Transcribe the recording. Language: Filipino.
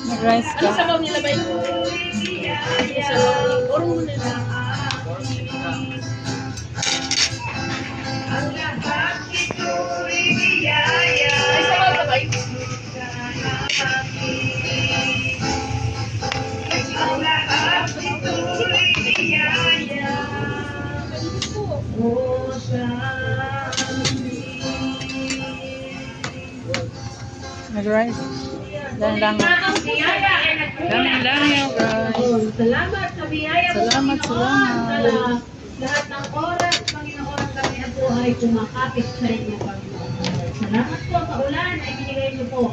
Nag-rice ka? Ano sabaw nila ba ito? Sabaw. Orong mo nila. Ay, sabaw ka ba ito? Nag-rice? Lang. Lang yun, guys. Salamat sa biyaya mo. Salamat. Lahat ng oras, Panginoon, kami ang buhay kumakapit sa inyo, Panginoon. Salamat po sa ulan ay binigay niyo po.